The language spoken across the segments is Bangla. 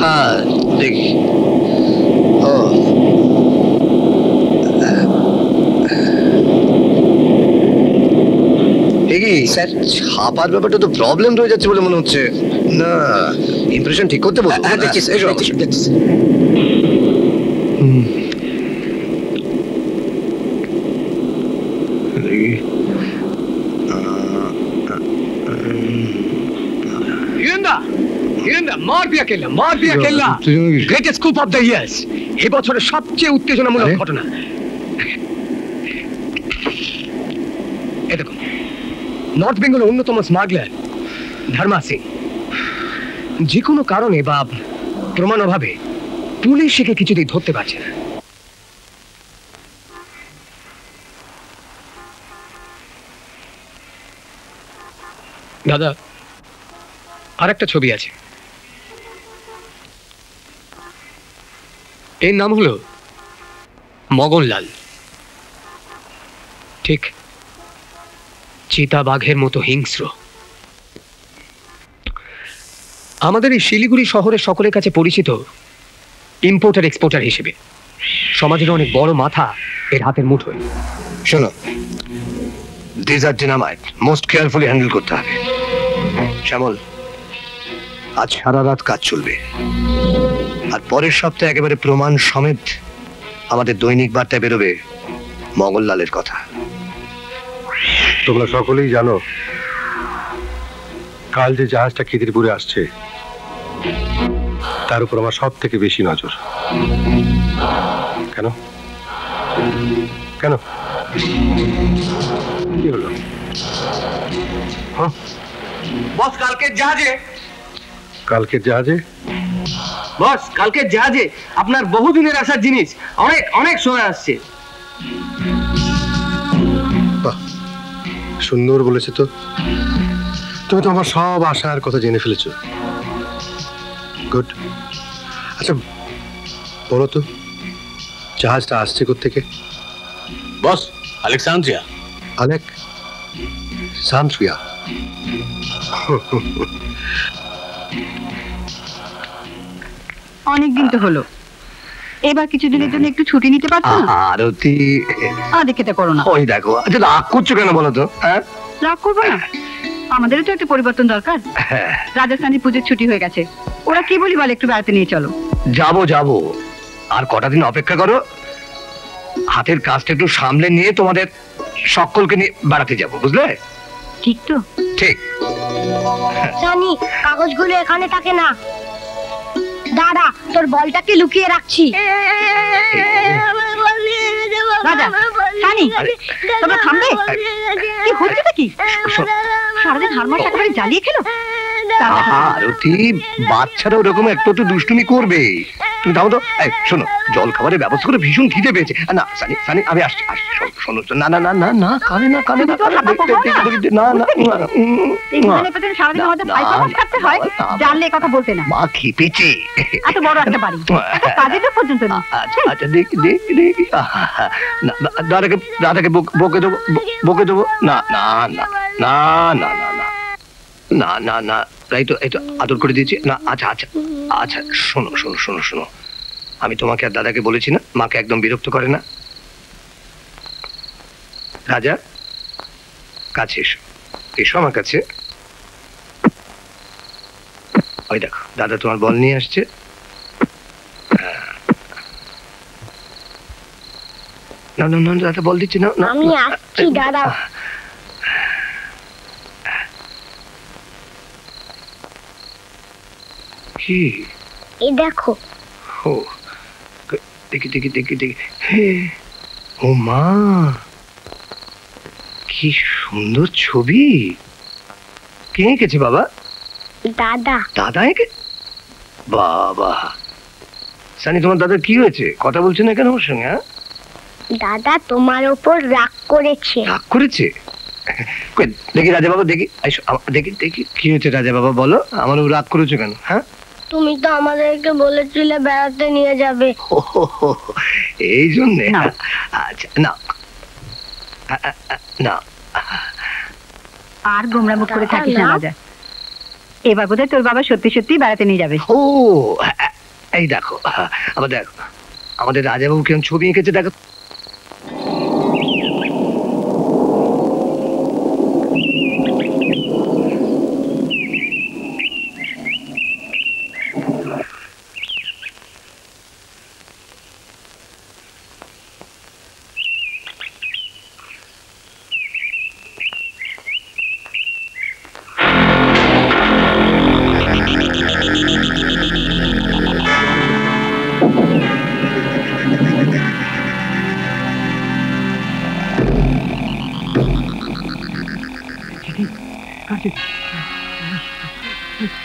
হ্যাঁ দেখি। ও কি স্যার, ছাপার ব্যাপারটা তো প্রবলেম রয়ে যাচ্ছে বলে মনে হচ্ছে। না, ইমপ্রেশন ঠিক করতে বলুন। হ্যাঁ দেখছি দেখছি। Greatest scoop of the years, এবছরের সবচেয়ে উত্তেজনামূলক ঘটনা। এই দেখুন, নর্থ বেঙ্গলের অন্যতম স্মাগলার ধর্মা সিং যে কোনো কারণে বা প্রমাণ অভাবে পুলিশ একে কিছুতেই ধরতে পারছে না। দাদা, আরেকটা ছবি আছে, এর নাম হলো মগনলাল। ঠিক চিতা বাঘের মতো হিংস্র। আমাদের এই শিলিগুড়ি শহরের সকলের কাছে পরিচিত ইম্পোর্টার এক্সপোর্টার হিসেবে সমাজের অনেক বড় মাথা এর হাতের মুঠোয়। শোনো, this are dynamite, most carefully handle করতে হবে। শ্যামল, আজ সারা রাত কাজ চলবে, আর পরের সপ্তাহে একেবারে প্রমাণ সমেত আমাদের দৈনিক বার্তায় বেরোবে মগনলালের কথা। তোমরা সকলেই জানো কাল যে জাহাজটা খিদিরপুরে আসছে তার উপর আমার সব থেকে বেশি নজর। কেন কেন কি হলো? বস, কালকের জাহাজে বস, কালকের জাহাজে আপনার বহুদিনের আসার জিনিস অনেক অনেক সময় আসছে। বাহ, সুন্দর বলেছে তো। তুমি তো আমার সব আশার কথা জেনে ফেলেছো। গুড। আচ্ছা বলো তো, জাহাজটা আসছে কোত্থেকে? বস, আলেকসান্দ্রিয়া। সান্দ্রিয়া? অনেকদিন তো হলো, এবার কিছুদিনের জন্য একটু ছুটি নিতে পারছো না? আরতি, দেখে করো না। ওই দেখো, আচ্ছা রাগ করছো কেন বলো তো? রাগ করবো না, আমাদেরও তো একটা পরিবর্তন দরকার। রাজস্থানে পুজোর ছুটি হয়ে গেছে, ওরা কি বলি বলে একটু বেড়াতে নিয়ে চলো। যাবো, আর কটা দিন অপেক্ষা করো, হাতের কাজটা একটু সামলে নিয়ে তোমাদের সকলকে নিয়ে বেড়াতে যাবো, বুঝলে? ঠিক তো? ঠিক। সানি, কাগজগুলো এখানে থাকে না। দাদা, তোর বলটাকে লুকিয়ে রাখছি। রাজা, সানি, তোমরা থামবে? কি হচ্ছে কি? সারাদিন হারমাস একেবারে জ্বালিয়ে খেলো। আরতি, বাচ্চারা ওরকম একটু দুষ্টুমি করবে। তুমি দাও তো। শোনো, জল খাবারের ব্যবস্থা করে ভীষণ খিদে পেয়েছে। না সানি, আমি আসছি। শোনো, না, কানে না, জানলে কথা বলতে না। মা খেপেছে। এত বড় একটা বাড়ি, কাজেটা পর্যন্ত না। আচ্ছা, দেখি দাদাকে বকে দেবো। না, এই তো আদর করে দিয়েছি না। আচ্ছা, শোনো, আমি তোমাকে আর দাদাকে বলেছি না, মাকে একদম বিরক্ত করে না। রাজা, কাছে এসো আমার কাছে। ওই দেখো, দাদা তোমার বল নিয়ে আসছে। না, দাদা বল দিচ্ছি না। আমি আসছি দাদা। কি? এই দেখো। ও দেখি। ও মা, কি সুন্দর ছবি! কে এঁকেছে বাবা? দাদা এঁকে? বাবা, সানি, তোমার দাদা কি হয়েছে? কথা বলছে না কেন ওর সঙ্গে? দাদা তোমার উপর রাগ করেছে। রাগ করেছে? দেখি রাজা বাবা, দেখি কি হয়েছে রাজা বাবা, বলো। আমার রাগ করেছো কেন? তুমি তো আমাদেরকে বলেছিলে বেড়াতে নিয়ে যাবে। এই জন্যে? আচ্ছা, না আর গোমরা মুখ করে থাকিস না রাজা। এবার বোধহয় তোর বাবা সত্যি সত্যি বেড়াতে নিয়ে যাবে। ও এই দেখো, আবার দেখো আমাদের রাজাবাবু কেমন ছবি এঁকেছে দেখো।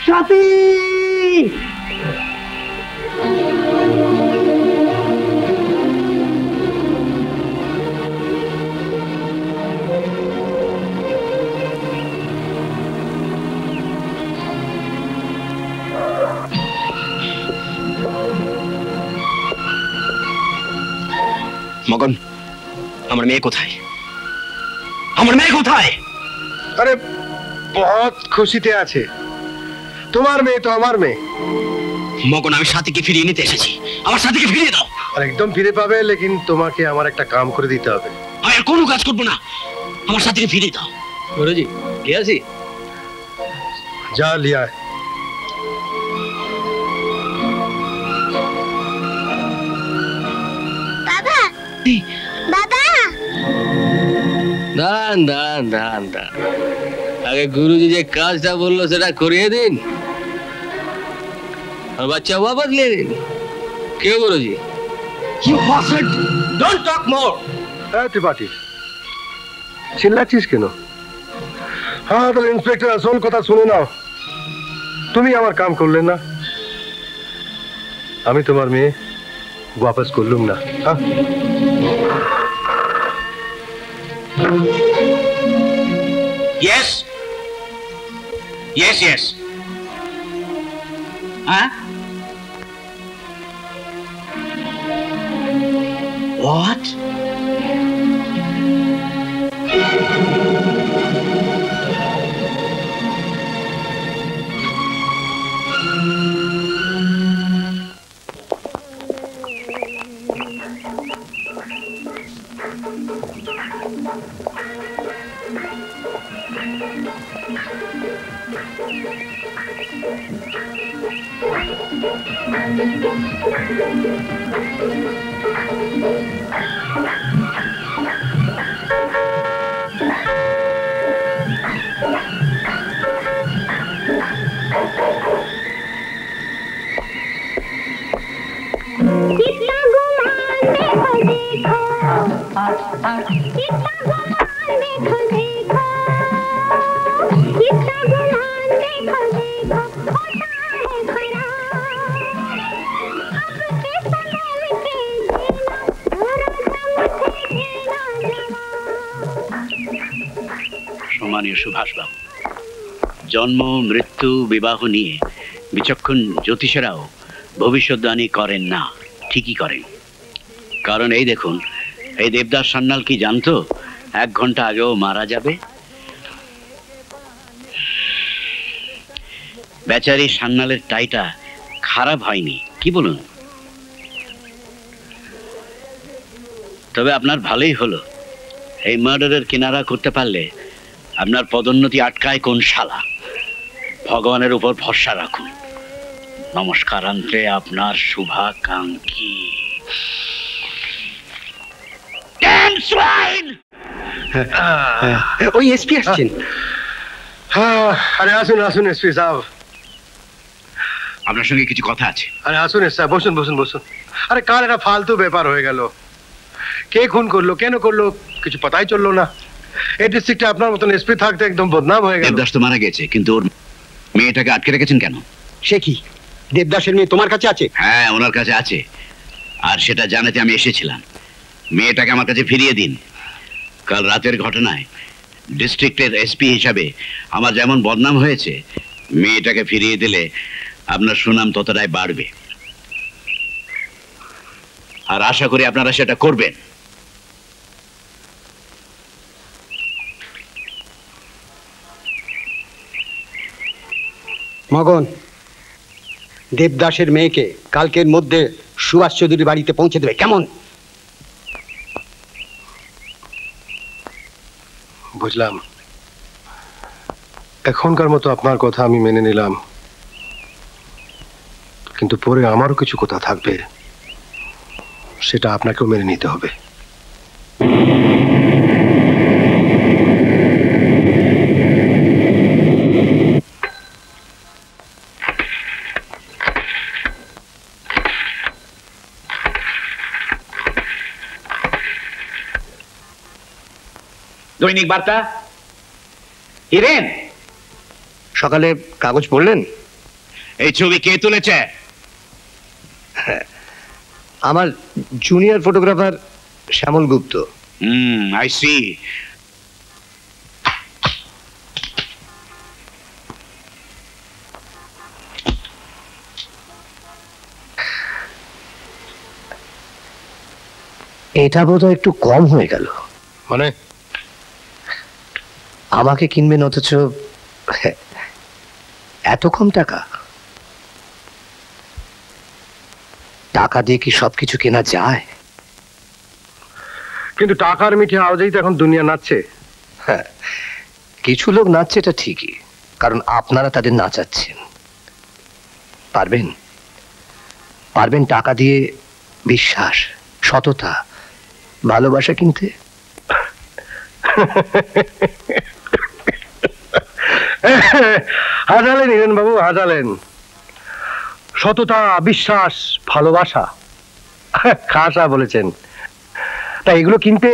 সাথী মগন, আমার মেয়ে কোথায়? আমার মেয়ে কোথায়? আরে বহুত খুশিতে আছে। তোমার মেয়ে তো আমার মেয়ে। মগন, আমি সাথীকে ফিরিয়ে নিতে এসেছি। আমার সাথীকে ফিরিয়ে দাও। আর একদম ফিরে পাবে, লেকিন তোমাকে আমার একটা কাম করে দিতে হবে। আমি আর কোনো কাজ করবো না, আমার সাথীকে ফিরিয়ে দাও। গুরুজি কে আছি? যা লিয়া বাবা বাবা দাঁড়ান দাঁড়ান দাঁড়ান দাঁড়ান, আগে গুরুজি যে কাজটা বললো সেটা করিয়ে দিন, আর বাচ্চা বাবা বদলিয়ে দিন। কেউ গুরুজি? You bastard! Don't talk more! Tripathi, চিল্লাচ্ছিস কেন? হ্যাঁ, তাহলে ইন্সপেক্টর আসল কথা শুনে নাও। তুমি আমার কাম করলে না, আমি তোমার মেয়ে वापस করলুম না। হ্যাঁ, Yes? Yes, yes. Huh? What? সম্মানীয় সুভাষবাবু, জন্ম মৃত্যু বিবাহ নিয়ে বিচক্ষণ জ্যোতিষেরাও ভবিষ্যৎবাণী করেন না, ঠিকই করেন। কারণ এই দেখুন, এই দেবদাস সান্যাল কি জানতো 1 ঘন্টা আগেও মারা যাবে? বেচারি সান্যালের টাইটা খারাপ হয়নি, কি বলুন? তবে আপনার ভালোই হলো, এই মার্ডারের কিনারা করতে পারলে আপনার পদোন্নতি আটকায় কোন শালা। ভগবানের উপর ভরসা রাখুন। নমস্কারান্তে আপনার শুভাকাঙ্ক্ষী। ওই এসপি আসছেন। হ্যাঁ, আরে আসুন আসুন এসপি সাহেব। আপনার সঙ্গে কিছু কথা আছে। আরে আসুন এসপি সাহেব, বসুন বসুন বসুন। আরে কাল একটা ফালতু ব্যাপার হয়ে গেল। কে খুন করলো, কেন করলো, কিছু পাতাই চললো না। এই ডিস্ট্রিক্টে আপনার মতন এসপি থাকতে একদম বদনাম হয়ে গেল। দেবদাস তো মারা গেছে, কিন্তু ওর মেয়েটাকে আটকে রেখেছেন কেন? সে কি, দেবদাসের মেয়ে তোমার কাছে আছে? হ্যাঁ, ওনার কাছে আছে, আর সেটা জানাতে আমি এসেছিলাম। মেয়েটাকে আমার কাছে ফিরিয়ে দিন। কাল রাতের ঘটনায় ডিস্ট্রিক্টের এসপি হিসাবে আমার যেমন বদনাম হয়েছে, মেয়েটাকে ফিরিয়ে দিলে আপনার সুনাম ততটাই বাড়বে। আর আশা করি আপনারা সেটা করবেন। মগন, দেবদাসের মেয়েকে কালকের মধ্যে সুভাষ চৌধুরীর বাড়িতে পৌঁছে দেবে, কেমন? বুঝলাম। এখনকার মতো আপনার কথা আমি মেনে নিলাম, কিন্তু পরে আমারও কিছু কথা থাকবে, সেটা আপনাকেও মেনে নিতে হবে। দৈনিক বার্তা। হিরেন, সকালে কাগজ পড়লেন? এই ছবি কে তুলেছে? আমার junior photographer Shyamal Gupta. I see. এটা বোধহয় একটু কম হয়ে গেল। মানে? আমাকে কিনবেন অথচ এত কম টাকা? টাকা দিয়ে কি সবকিছু কেনা যায়? কিন্তু টাকার মিঠে আওয়াজেই তো এখন দুনিয়া নাচছে। হ্যাঁ, কিছু লোক নাচছে, এটা ঠিকই, কারণ আপনারা তাদের নাচাচ্ছেন। পারবেন পারবেন টাকা দিয়ে বিশ্বাস, সততা, ভালোবাসা কিনতে? হাজালেন হিরেন বাবু, হাজালেন। সততা, বিশ্বাস, ভালোবাসা, খাসা বলেছেন। তা এগুলো কিনতে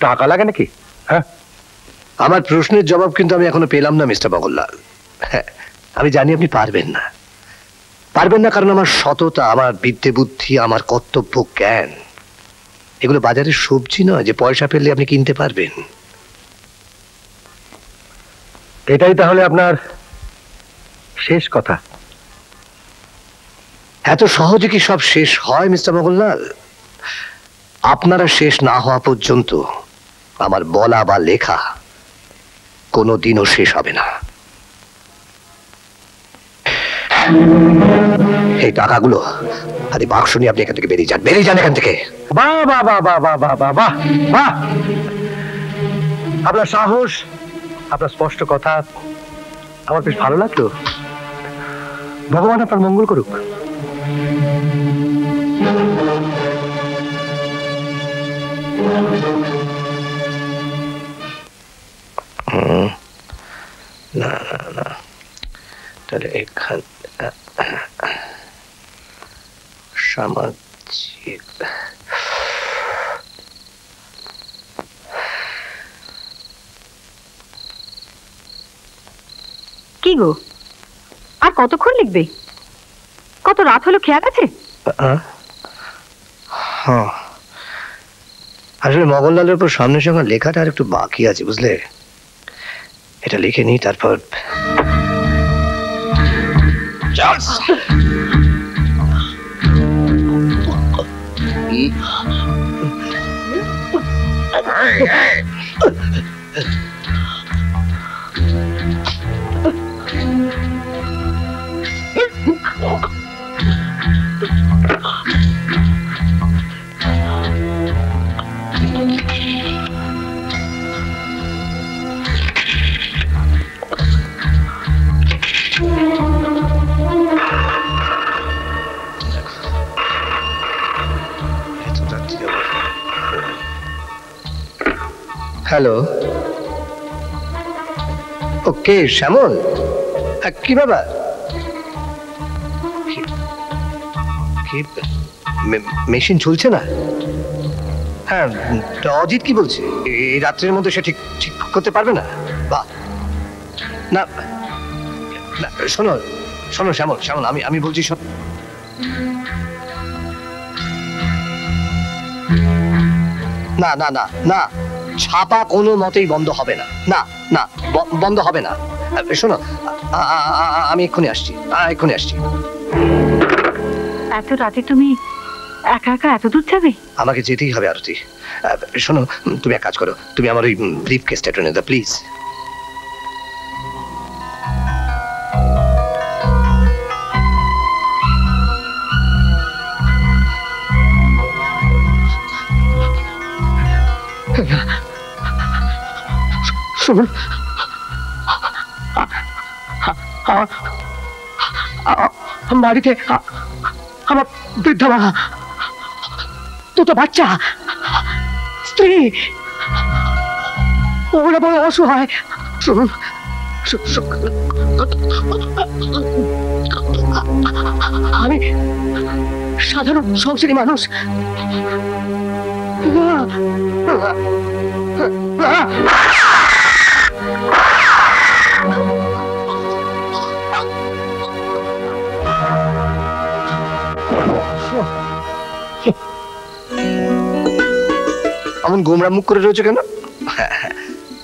টাকা লাগে নাকি? হ্যাঁ, আমার প্রশ্নের জবাব কিন্তু আমি এখনো পেলাম না মিস্টার মঙ্গললাল। হ্যাঁ, আমি জানি আপনি পারবেন না, কারণ আমার সততা, আমার বিদ্যে বুদ্ধি, আমার কর্তব্য জ্ঞান, এগুলো বাজারের সবজি নয় যে পয়সা পেলে আপনি কিনতে পারবেন। এটাই তাহলে আপনার শেষ কথা? এত সহজে কি সব শেষ হয় মিস্টার মঙ্গললাল? আপনারা শেষ না হওয়া পর্যন্ত আমার বলা বা লেখা কোনোদিনও শেষ হবে না। এই টাকাগুলো আরে বাক্স নিয়ে আপনি এখান থেকে বেরিয়ে যান এখান থেকে। বাহ বাহ বাহ বাহ বাহ বাহ বাহ বাহ বাহ! আপনার সাহস, আপনার স্পষ্ট কথা আমার বেশ ভালো লাগলো। ভগবান আপনার মঙ্গল করুক। না না না, তাহলে এখান সামাজিক কি গো, আর কতক্ষণ লিখবে? কত রাত হলো খেয়াল আছে? হ্যাঁ, আসলে মঙ্গললালের উপর সামনের সঙ্গে লেখাটা আর একটু বাকি আছে, বুঝলে? এটা লিখে নি, তারপর হ্যালো, ওকে শ্যামল, কি ব্যাপার? কি মেশিন চলছে না? হ্যাঁ, অজিত কি বলছে? এই রাত্রের মধ্যে সে ঠিক ঠিক করতে পারবে না? বাহ, না না, শোনো শোনো শ্যামল, শ্যামল, আমি বলছি না না না না, ছাপা কোনো মতেই বন্ধ হবে না। না না, বন্ধ হবে না। শোনো, আমি এক্ষুনি আসছি। এত রাতে তুমি একা একা এত দূর যাবে? আমাকে যেতেই হবে আরতি। শোনো, তুমি এক কাজ করো, তুমি আমার ওই ব্রিফ কেসটা টেনে দাও প্লিজ। শুনুন, বাড়িতে আমার বৃদ্ধা মা, দুটো বাচ্চা, স্ত্রী, ওরা বড় অসহায়। শুনুন, আমি সাধারণ সংসারী মানুষ। এমন গোমরা মুখ করে রয়েছে কেন?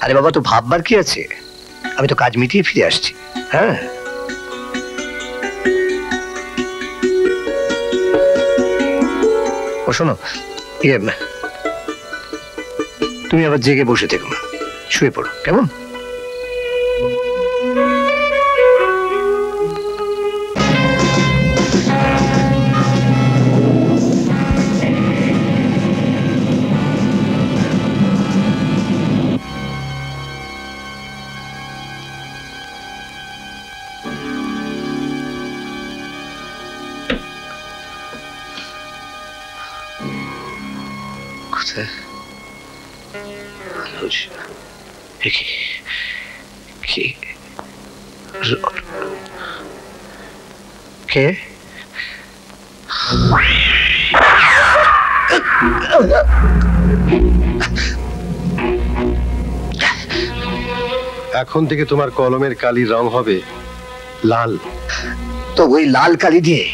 আরে বাবা, তো ভাববার কি আছে? আমি তো কাজ মিটিয়ে ফিরে আসছি। হ্যাঁ, ও শোনো, তুমি আবার জেগে বসে থেকো না, শুয়ে পড়ো কেমন? কে? এখন থেকে তোমার কলমের কালির রং হবে লাল। তো ওই লাল কালি দিয়ে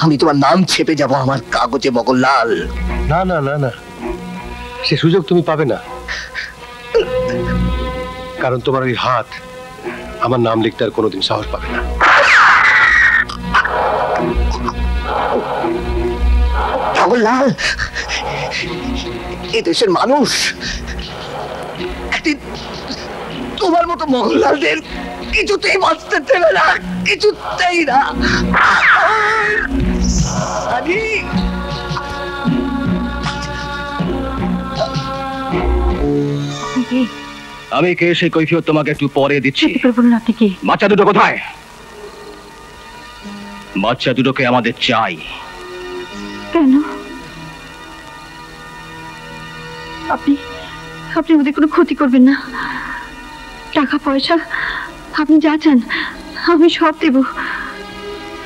আমি তোমার নাম ছেপে যাব আমার কাগজে, মগনলাল। না না না না, সে সুযোগ তুমি পাবে না, কারণ তোমার ওই হাত আমার নাম লিখতে আর কোনোদিন সাহস পাবে না। মগনলাল, এ দেশের মানুষ একদিন তোমার মতো মগনলালদের কিছুতেই বাঁচতে দেবে না, কিছুতেই না। আমি কে সেই কৈফিয়ত তোমাকে একটু পরে দিচ্ছি। বলুন আপনি কি? বাচ্চা দুটো কোথায়? বাচ্চা দুটোকে আমাদের চাই। কেন? আপনি আপনি ওদের কোনো ক্ষতি করবেন না। টাকা পয়সা আপনি যা চান আমি সব দেব।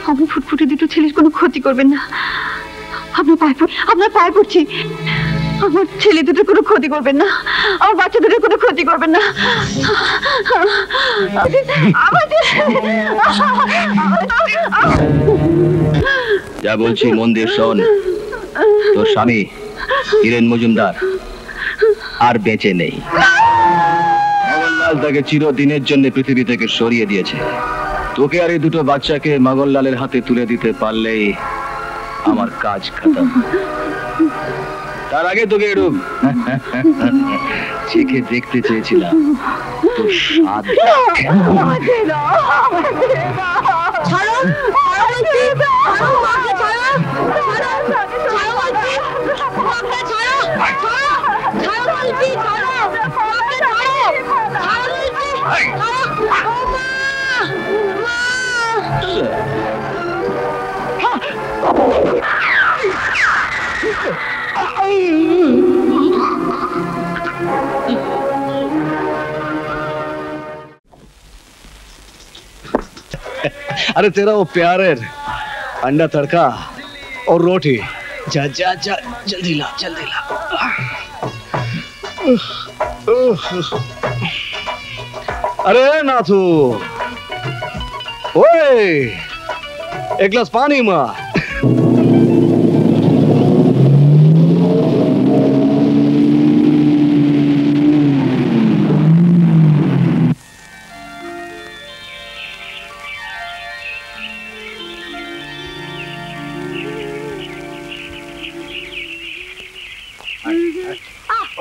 আপনি ফুটফুটে দুটো ছেলের কোনো ক্ষতি করবেন না। আপনার পায়ে পড়ছি, আমার ছেলে দুটোর কোনো ক্ষতি করবেন না, আমার বাচ্চা দুটোর কোনো ক্ষতি করবেন না। যা বলছি মন দিয়ে শোন। তোর স্বামী হিরেন মজুমদার আর বেঁচে নেই। মগনলাল তাকে চিরদিনের জন্য পৃথিবী থেকে সরিয়ে দিয়েছে। তোকে আর এই দুটো বাচ্চাকে মগনলালের হাতে তুলে দিতে পারলেই আমার কাজ খতম। তার আগে তোকে এরকম চেখে দেখতে চেয়েছিলাম তোর স্বাদ। अरे तेरा वो प्यार अंडा तड़का और रोटी। जा जा जा, जल्दी ला जल्दी ला। अरे नाथू, ओए एक गिलास पानी मार।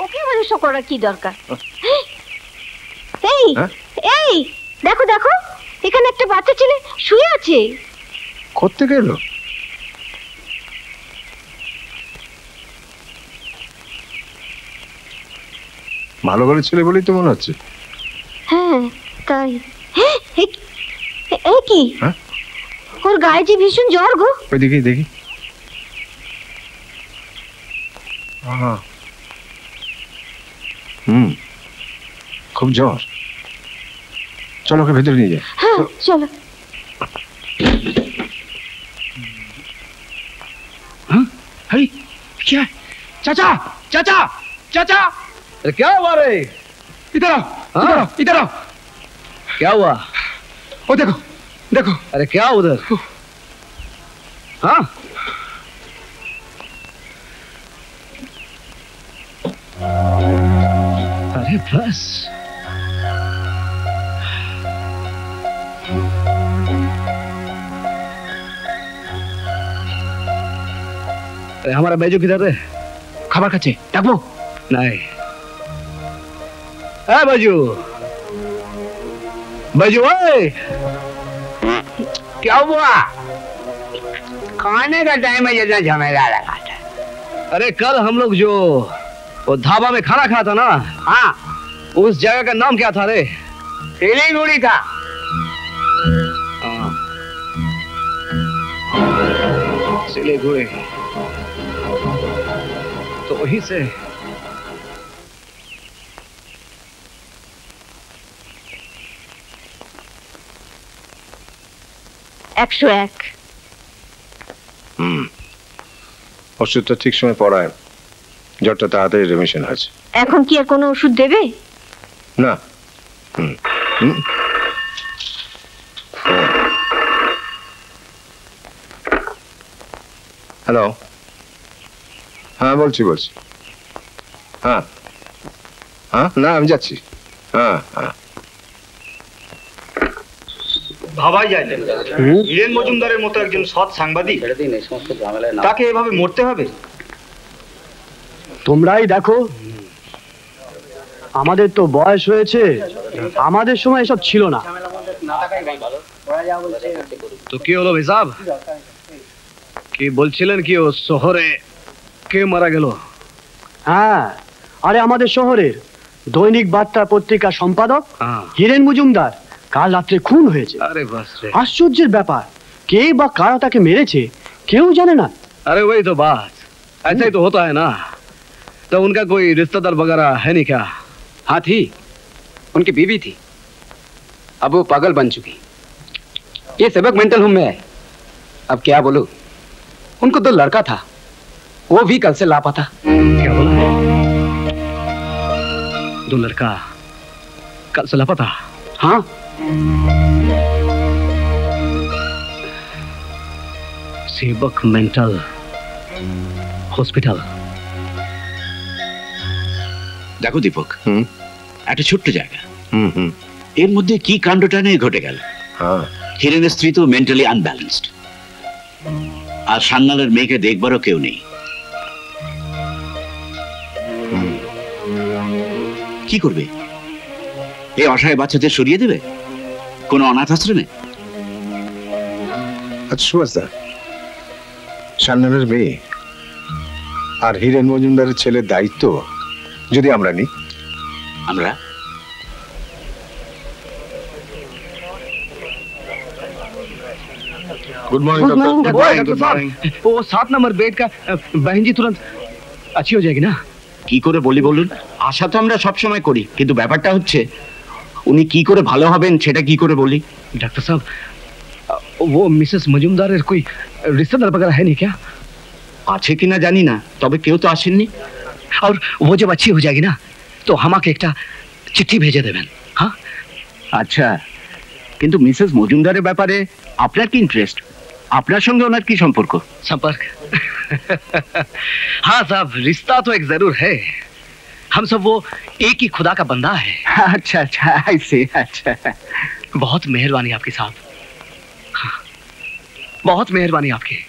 ওকে বলে সব করার কি দরকার? এই এই দেখো দেখো, এখানে একটা বাচ্চা ছেলে শুয়ে আছে। কোত্থেকে এলো? ভালো করে ছেলে বলেই তো মনে হচ্ছে। হ্যাঁ তাই। কি হ্যাঁ? ওর গায়ে যে ভীষণ জ্বর গো। ওই দেখি দেখি। খুব জ্বর। চলো ওকে ভেতরে নিয়ে যাই। হ্যাঁ চলো। अरे क्या है? चाचा चाचा चाचा अरे क्या हुआ रे? इधर आओ इधर आओ इधर आओ। क्या हुआ? ओ देखो देखो। अरे क्या उधर? हाँ अरे बस अरे हमारा बैजू किधर है? खबर खाचे डाकबो नहीं। ए बैजू बैजू ओए क्या हुआ? खाने का टाइम है, जितना झमेला लगा था। अरे कल हम लोग जो वो ढाबा में खाना खाया था ना, हाँ उस जगह का नाम क्या था रे? सिलीगुड़ी था। हाँ सिलीगुड़ी, तो वहीं से একশো এক। ওষুধটা ঠিক সময় পড়ায় জ্বরটা তাড়াতাড়ি রিমিশন আছে। এখন কি আর কোনো ওষুধ দেবে? না। হ্যালো, হ্যাঁ বলছি বলছি। হ্যাঁ হ্যাঁ না আমি যাচ্ছি। হ্যাঁ হ্যাঁ ভাবাই যায় না হীরেন মজুমদারের মতো একজন সৎ সাংবাদিক তাকে এভাবে মরতে হবে। তোমরাই দেখো, আমাদের তো বয়স হয়েছে, আমাদের সময় এসব ছিল না। তো কি হলো ভাই সাহেব? কি বলছিলেন কি ও শহরে কে মারা গেল? হ্যাঁ, আরে আমাদের শহরের দৈনিক বার্তা পত্রিকা সম্পাদক হীরেন মজুমদার কাল রাত্রে খুন হয়েছে। अरे बस रे, आश्चर्येर ব্যাপার, কে বা কারা তাকে মেরেছে কেউ জানে না। अरे वही तो बात, ऐसा ही तो होता है ना। तो उनका कोई रिश्तेदार वगैरह है नहीं क्या? हाँ थी, उनकी बीवी थी, अब वो पागल बन चुकी। ये सबक मेंटल होम में है। अब क्या बोलूं, उनको तो लड़का था, वो भी कल से लापता। क्या बोला? दो लड़का कल से लापता? हाँ सेवक मेंटल हॉस्पिटल। দেখো দীপক, একটা ছোট্ট জায়গা, এর মধ্যে কি কাণ্ডটা নিয়ে ঘটে গেল। হিরেনের স্ত্রী তো মেন্টালি আনব্যালেন্সড, আর সান্নালের মেয়েকে দেখবারও কেউ নেই। কি করবে? এই অসহায় বাচ্চাদের সরিয়ে দেবে কোন অনাথ আশ্রমে? আচ্ছা সুভাষদা, সান্নালের মেয়ে আর হীরেন মজুমদারের ছেলের দায়িত্ব যদি আমরা নিই। আমরা गुड मॉर्निंग डॉक्टर। वो 7 नंबर बेड का बहन जी तुरंत अच्छी हो जाएगी ना? কি করে বলি বলুন? আশা তো আমরা সব সময় করি, কিন্তু ব্যাপারটা হচ্ছে উনি কি করে ভালো হবেন সেটা কি করে বলি? डॉक्टर साहब, वो मिसेस मजूमदार कोई रिश्तेदार वगैरह है नहीं क्या? আছে কিনা জানি না, তবে কেউ তো আসেননি। और वो जब अच्छी हो जाएगी ना तो আমাকে একটা চিঠি ভেজে দেবেন। হ্যাঁ আচ্ছা, কিন্তু মিসেস মজুমদারের ব্যাপারে আপনার কি ইন্টারেস্ট? আপনার সঙ্গে ওনার কি সম্পর্ক? संपर्क हाँ साहब, रिश्ता तो एक जरूर है। हम सब वो एक ही खुदा का बंदा है। अच्छा अच्छा, ऐसे अच्छा। बहुत मेहरबानी आपकी साहब, हाँ, बहुत मेहरबानी आपकी।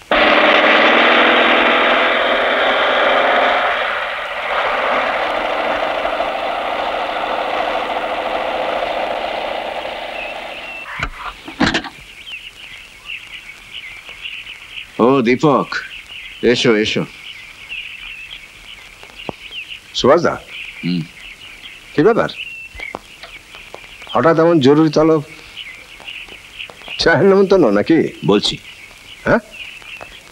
ও দীপক, এসো এসো। সুভাষদা, কি ব্যাপার হঠাৎ এমন জরুরি তলব? চায়ের নেমন্তন্ন নাকি? বলছি। হ্যাঁ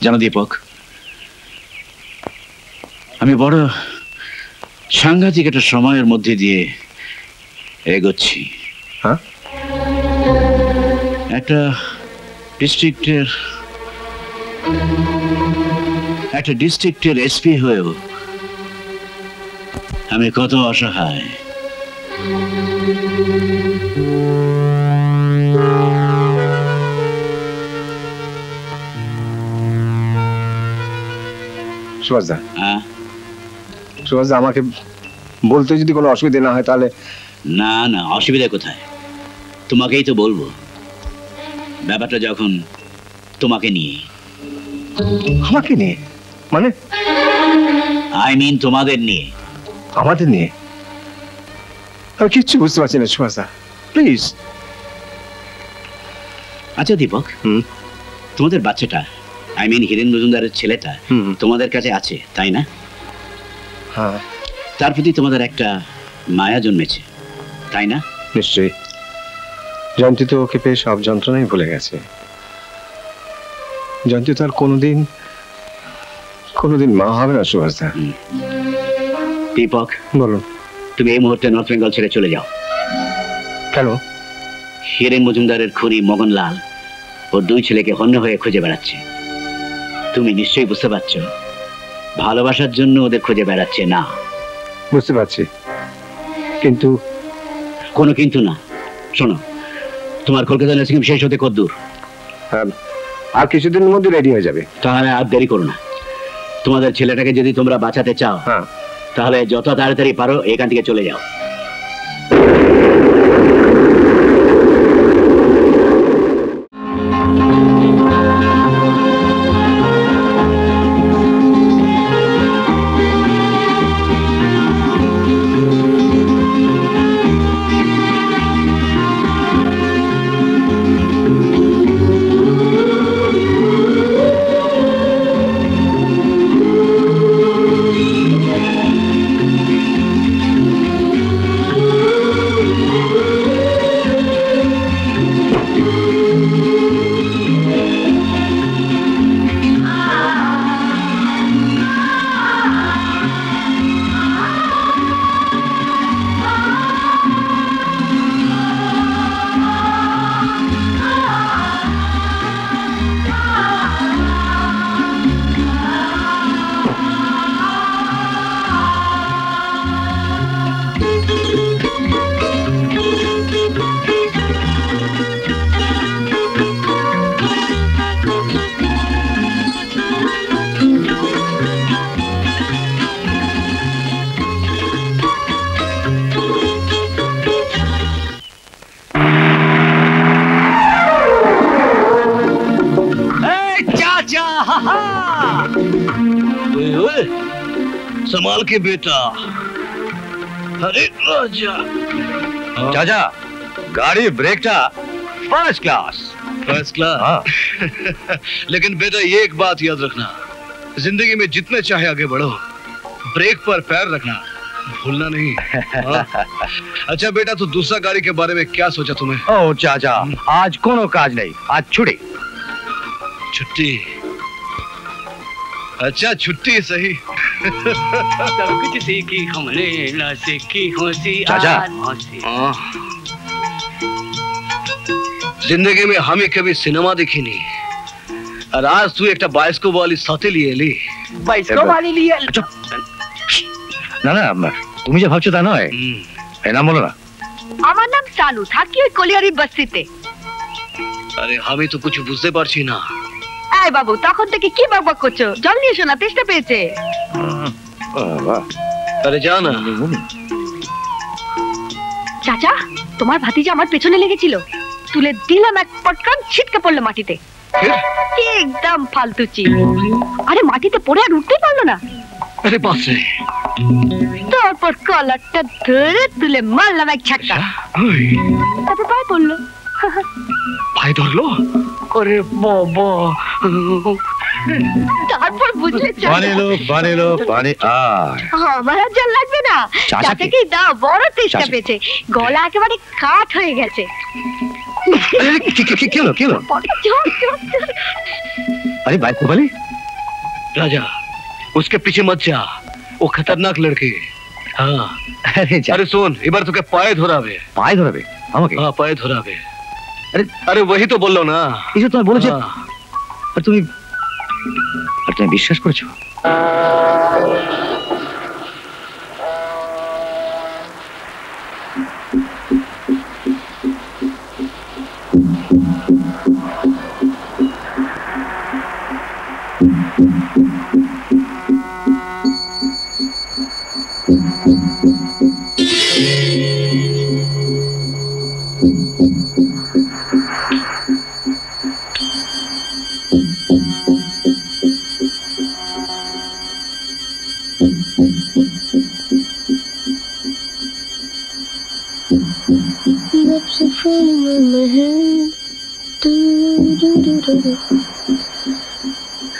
জানো দীপক, আমি বড় সাংঘাতিক একটা সময়ের মধ্যে দিয়ে এগোচ্ছি। হ্যাঁ একটা ডিস্ট্রিক্টের এসপি হয়েও আমি কত অসহায়। সুভাষদা, হ্যাঁ সুভাষদা, আমাকে বলতে যদি কোনো অসুবিধা না হয় তাহলে। না না, অসুবিধা কোথায়? তোমাকেই তো বলবো। ব্যাপারটা যখন তোমাকে নিয়ে। আমাকে নিয়ে মানে? আই মিন তোমাদের নিয়ে। আমাদের নিয়ে? আমি কিচ্ছু বুঝতে পারছি না সুভাষদা, প্লিজ। আচ্ছা দীপক, তোমাদের বাচ্চাটা, আই মিন হিরেন মজুমদারের ছেলেটা তোমাদের কাছে আছে, তাই না? হ্যাঁ। তার প্রতি তোমাদের একটা মায়া জন্মেছে, তাই না? নিশ্চয়ই। জয়ন্তী তো ওকে পেয়ে সব যন্ত্রণাই ভুলে গেছে। জয়ন্তী তো আর কোনোদিন মা হবে না সুভাষদা। দীপক, বলুন। তুমি এই মুহূর্তে নর্থ বেঙ্গল ছেড়ে চলে যাও। কেন? হিরেন মজুমদারের খুনি মগনলাল ওর দুই ছেলেকে হন্য হয়ে খুঁজে বেড়াচ্ছে। তুমি নিশ্চয়ই বুঝতে পারছো, ভালোবাসার জন্য ওদের খুঁজে বেড়াচ্ছে না। বুঝতে পারছি, কিন্তু কোনো কিন্তু না। শোনো, তোমার কলকাতা নার্সিং হোম শেষ হতে কত দূর? আর কিছুদিনের মধ্যে রেডি হয়ে যাবে। তাহলে আর দেরি করো না। তোমাদের ছেলেটাকে যদি তোমরা বাঁচাতে চাও, তাহলে যত তাড়াতাড়ি পারো এখান থেকে চলে যাও। संभाल के बेटा। अरे राजा। चाचा, गाड़ी ब्रेकटा फर्स्ट क्लास। First class? हाँ। लेकिन बेटा ये एक बात याद रखना, जिंदगी में जितने चाहे आगे बढ़ो, ब्रेक पर पैर रखना भूलना नहीं। अच्छा बेटा, तो दूसरा गाड़ी के बारे में क्या सोचा तुम्हें? ओ चाचा, आज कोनो काज नहीं, आज छुट्टी। छुट्टी? अच्छा छुट्टी सही। सब कुछ सीखी हमने ना सीखी चाचा। जिंदगी में हमें कभी सिनेमा देखी नहीं, और आज तू एक बाइस्कोप वाली साथे लिए ली। बाइस्कोप वाली लिए? না না, তুমি যে ভাবছো তা নয়। এই নাম বলো না। আমার নাম সানু, থাকি ওই কলিয়ারি বস্তিতে। আরে আমি তো কিছু বুঝতে পারছি না। এই বাবু, তখন থেকে কি বকবক করছো? জল নিয়ে এসো না, তেষ্টা পেয়েছে। আরে যা না। চাচা, তোমার ভাতিজা আমার পেছনে লেগেছিল, তুলে দিলাম এক পটকান, ছিটকে পড়লো মাটিতে। একদম ফালতু চিজ। আরে মাটিতে পড়ে আর উঠতেই পারলো না। আরে বাস রে। তারপর কলারটা ধরে তুলে মারলাম এক ঝাক্কা, তারপর পায়ে পড়লো। পায়ে ধরলো? আরে বাবা। তারপর বুঝলে পানি লো পানি আমার আর জল লাগবে না, চাচাকেই দাও, বড় তেষ্টা পেয়েছে, গলা একেবারে কাঠ হয়ে গেছে। अरे भाई कोबाली राजा उसके पीछे मत जा, वो खतरनाक लड़की। हाँ अरे सुन, এবার তোকে পায়ে ধরাবে। পায়ে ধরাবে আমাকে? হ্যাঁ পায়ে ধরাবে। আরে वही तो বললো না, এই যে তুমি বলেছো, আর তুমি বিশ্বাস করেছো?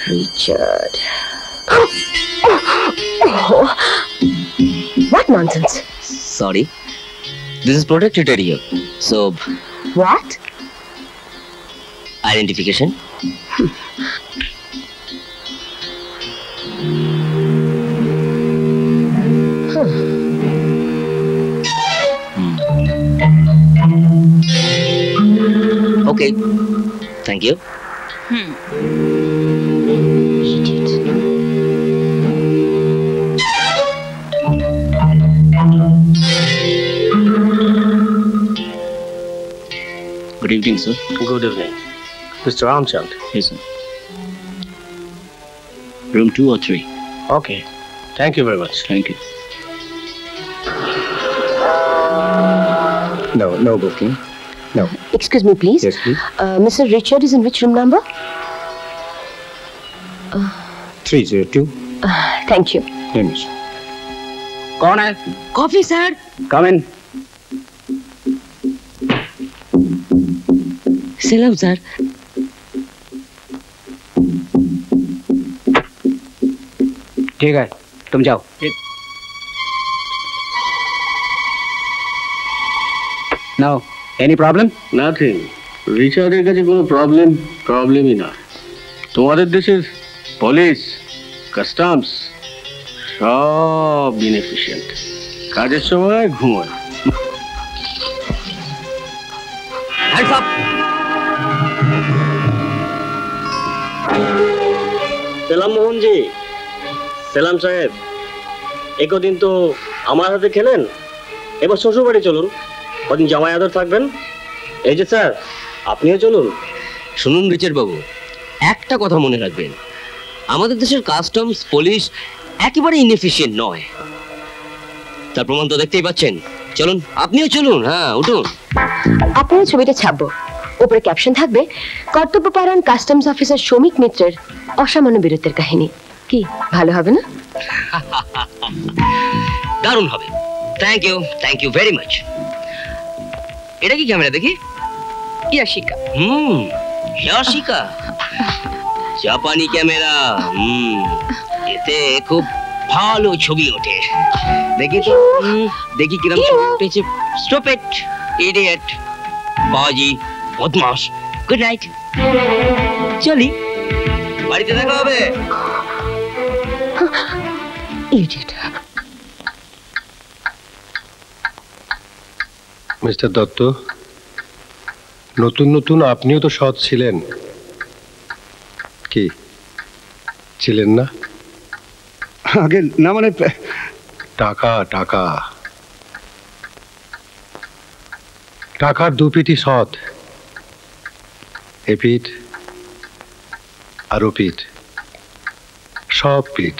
Richard. Oh, what nonsense. Sorry. This is protected area. So. What? Identification. Okay. Thank you. Good evening, sir. Good evening. Mr. Ramchand. Yes, sir. Room 2 or 3? Okay. Thank you very much. Thank you. No booking. No. Excuse me, please. Yes, please. Mr. Richard is in which room number? 302. Thank you. Finish. कौन है? Coffee, sir. Come in. Salam, sir. ठीक है, तुम जाओ। Now, any problem? Nothing. রিচার্ডের কাছে কোনো প্রবলেমই না। তোমাদের দেশের পুলিশ, কাস্টমস সব ইনএফিশিয়েন্ট, কাজের সময় ঘুমোয়। Hands up. সেলাম মোহনজি, সেলাম সাহেব, একদিন তো আমার হাতে খেলেন, এবার শ্বশুর বাড়ি চলুন, কদিন জামাই আদর থাকবেন। এই যে স্যার, আপনিও চলুন। শুনুন রিচার্ড বাবু, একটা কথা মনে রাখবেন, আমাদের দেশের কাস্টমস পুলিশ একেবারে ইনএফিশিয়েন্ট নয়, তার প্রমাণ তো দেখতেই পাচ্ছেন। চলুন, আপনিও চলুন। হ্যাঁ, উঠুন। আপনার ছবিটা ছাপবো, উপরে ক্যাপশন থাকবে কর্তব্যপরায়ণ কাস্টমস অফিসার শ্রমিক মিত্রের অসামান্য বীরত্বের কাহিনী। কি ভালো হবে না? দারুণ হবে। Thank you very much. এটা কি ক্যামেরা দেখি? ইয়াশিকা। ইয়াশিকা, জাপানি ক্যামেরা। এতে খুব ভালো ছবি ওঠে। দেখি তো, দেখি কিরম ছবি উঠেছে। স্টপ ইট, ইডিয়েট, বাজি, বদমাশ। গুড নাইট, চলি, বাড়িতে দেখা হবে। ইডিয়েট। মিস্টার দত্ত, নতুন আপনিও তো সৎ ছিলেন, কি ছিলেন না? আগে না, মানে টাকার দুপিঠই সৎ, এ পিঠ আর ও পিঠ, সব পিঠ।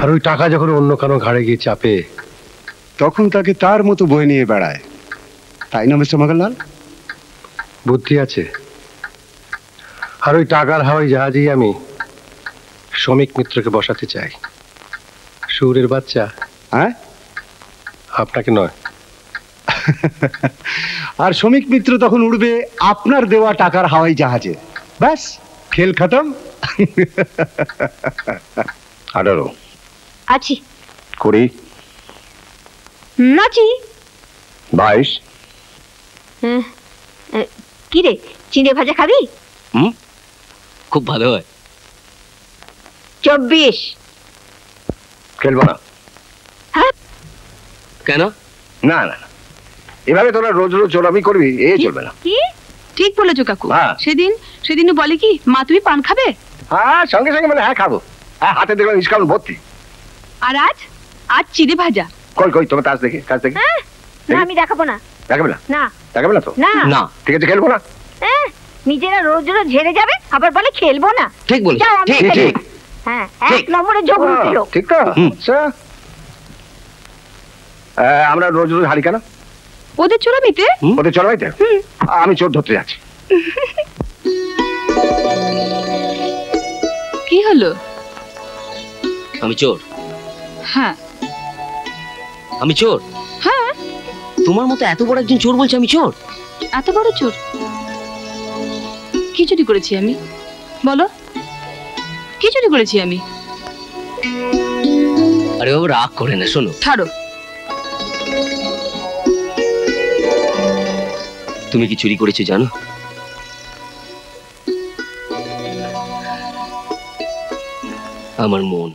আর ওই টাকা যখন অন্য কারো ঘাড়ে গিয়ে চাপে, তখন তাকে তার মতো বয়ে নিয়ে বেড়ায়, তাই না মিস্টার মগনলাল? বুদ্ধি আছে। আর ওই টাকার হাওয়াই জাহাজেই আমি শ্রমিক মিত্রকে বসাতে চাই। সুরের বাচ্চা। হ্যাঁ, আপনাকে নয়। আর শ্রমিক মিত্র তখন উঠবে আপনার দেওয়া টাকার হাওয়াই জাহাজে। ব্যাস, খেল খতম। 18 আছি 20 নাচি 22 কি রে চিড়ে ভাজা খাবি? খুব ভালো হয়। 24 খেলবো না। হ্যাঁ কেন? না না না, এভাবে তোরা রোজ রোজ চোরামি করবি, এ চলবে না। কি ঠিক বলেছো কাকু। হ্যাঁ। সেদিনও বলে কি মা তুমি পান খাবে, হ্যাঁ সঙ্গে সঙ্গে মানে হ্যাঁ খাবো। হ্যাঁ হাতে দেখলাম ইস্কাউন্ট ভর্তি। আর আজ চিড়ে ভাজা। কই কই তোমার কাজ দেখি, কাজ দেখি। না আমি দেখাবো না। দেখাবে না? না দেখাবে না তো? না না ঠিক আছে, খেলবো না। নিজেরা রোজ রোজ ঝেড়ে যাবে আবার বলে খেলবো না। ঠিক বলেছ, যাও, আমি ঠিক খেলি। ঠিক। হ্যাঁ এক নম্বরে যোগ ছিল। ঠিক তো? আচ্ছা আমরা রোজ রোজ হারি কেন? ওদের চোরামিতে। ওদের চোরামিতে? আমি চোর ধরতে যাচ্ছি। কি হলো? আমি চোর? হ্যাঁ আমি চোর? হ্যাঁ। তোমার মতো এত বড় একজন চোর বলছে আমি চোর? এত বড় চোর? কি চুরি করেছি আমি বলো, কি চুরি করেছি আমি? আরে বাবা রাগ করে না, শোনো। ছাড়ো। তুমি কি চুরি করেছো জানো? আমার মন।